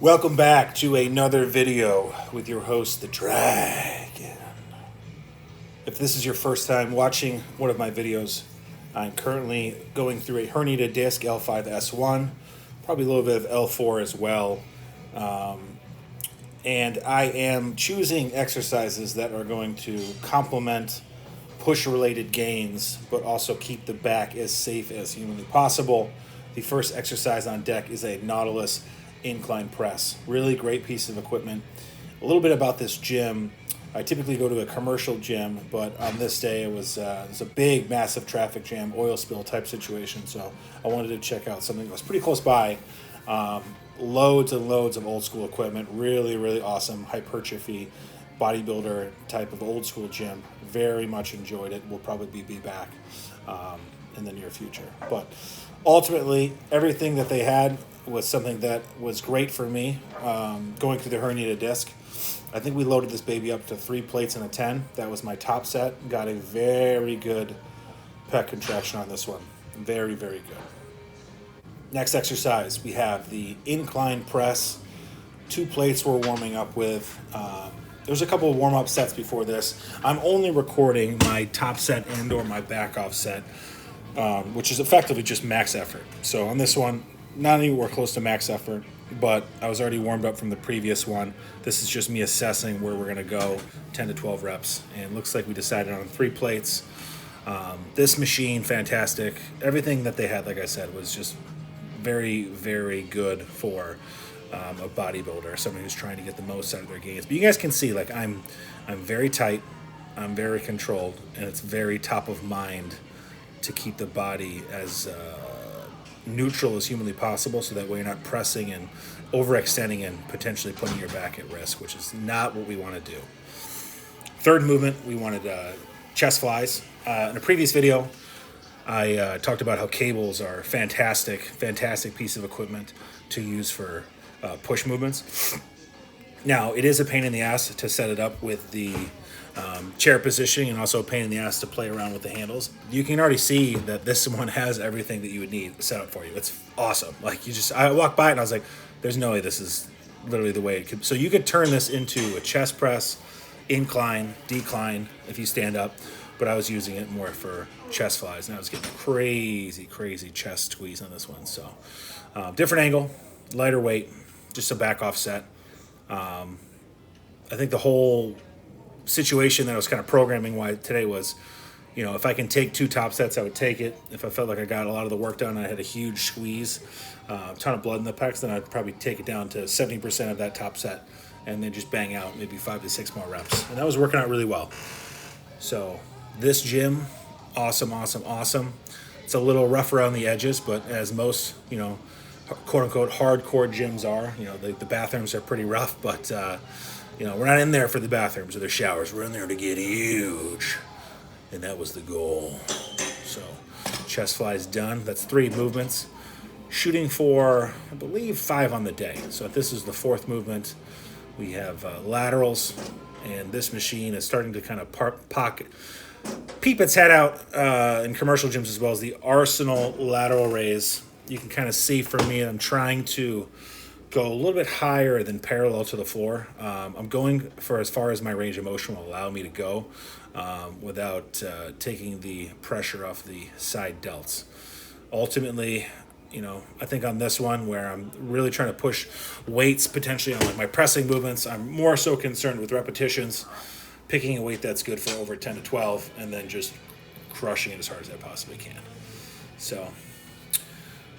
Welcome back to another video with your host, The Dragon. If this is your first time watching one of my videos, I'm currently going through a herniated disc L5S1, probably a little bit of L4 as well. And I am choosing exercises that are going to complement push-related gains, but also keep the back as safe as humanly possible. The first exercise on deck is a Nautilus incline press. Really great piece of equipment. A little bit about this gym. I typically go to a commercial gym, but on this day it was a big, massive traffic jam, oil spill type situation. So I wanted to check out something that was pretty close by. Loads and loads of old school equipment. Really, really awesome hypertrophy bodybuilder type of old school gym. Very much enjoyed it. We'll probably be back in the near future. But ultimately, everything that they had was something that was great for me going through the herniated disc. I think we loaded this baby up to 3 plates and a 10. That was my top set. Got a very good pec contraction on this one. Very, very good. Next exercise, we have the incline press. 2 plates we're warming up with. There's a couple of warm-up sets before this. I'm only recording my top set and or my back off set, which is effectively just max effort. So on this one, not anywhere close to max effort, but I was already warmed up from the previous one. This is just me assessing where we're going to go, 10 to 12 reps. And it looks like we decided on 3 plates. This machine, fantastic. Everything that they had, like I said, was just very, very good for a bodybuilder, someone who's trying to get the most out of their gains. But you guys can see, like, I'm very tight, I'm very controlled, and it's very top of mind to keep the body as neutral as humanly possible, so that way you're not pressing and overextending and potentially putting your back at risk, which is not what we want to do. Third movement, we wanted chest flies. In a previous video, I talked about how cables are fantastic piece of equipment to use for push movements. Now, it is a pain in the ass to set it up with the chair positioning, and also a pain in the ass to play around with the handles. You can already see that this one has everything that you would need set up for you. It's awesome. Like, I walked by it and I was like, there's no way this is literally the way it could. So you could turn this into a chest press, incline, decline if you stand up. But I was using it more for chest flies, and I was getting crazy chest squeeze on this one. So different angle, lighter weight, just a back off set. I think the whole situation that I was kind of programming why today was, if I can take 2 top sets, I would take it. If I felt like I got a lot of the work done, I had a huge squeeze, a ton of blood in the pecs, then I'd probably take it down to 70% of that top set and then just bang out maybe 5 to 6 more reps. And that was working out really well. So this gym, awesome. It's a little rough around the edges, but as most, quote unquote hardcore gyms are, the bathrooms are pretty rough, but we're not in there for the bathrooms or the showers. We're in there to get huge. And that was the goal. So chest flies done. That's 3 movements. Shooting for, I believe, 5 on the day. So if this is the 4th movement, we have laterals, and this machine is starting to kind of peep its head out in commercial gyms, as well as the Arsenal lateral raise. You can kind of see for me, I'm trying to go a little bit higher than parallel to the floor. I'm going for as far as my range of motion will allow me to go without taking the pressure off the side delts. Ultimately, I think on this one, where I'm really trying to push weights potentially on like my pressing movements, I'm more so concerned with repetitions, picking a weight that's good for over 10 to 12, and then just crushing it as hard as I possibly can. So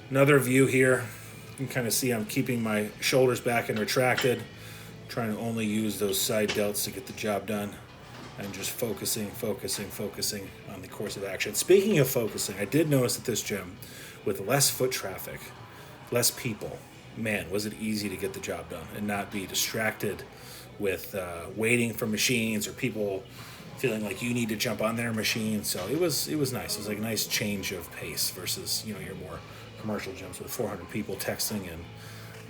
another view here. You can kind of see I'm keeping my shoulders back and retracted, trying to only use those side delts to get the job done, and just focusing on the course of action. Speaking of focusing, I did notice at this gym, with less foot traffic, less people, man, was it easy to get the job done and not be distracted with waiting for machines or people feeling like you need to jump on their machine. So it was nice. It was like a nice change of pace versus your more commercial gyms with 400 people texting and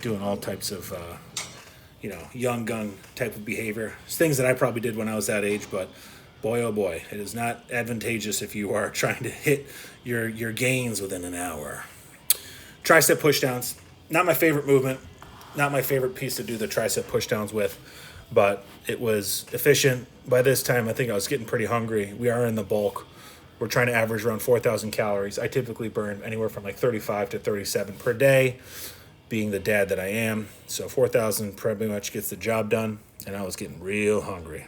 doing all types of young gun type of behavior. It's things that I probably did when I was that age, but boy, oh boy, it is not advantageous if you are trying to hit your gains within an hour. Tricep pushdowns, not my favorite movement. Not my favorite piece to do the tricep pushdowns with, but it was efficient. By this time, I think I was getting pretty hungry. We are in the bulk. We're trying to average around 4,000 calories. I typically burn anywhere from like 35 to 37 per day, being the dad that I am. So 4,000 pretty much gets the job done, and I was getting real hungry.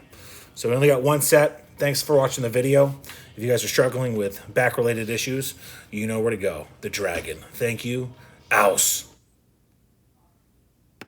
So we only got one set. Thanks for watching the video. If you guys are struggling with back-related issues, you know where to go. The Dragon. Thank you. Aus.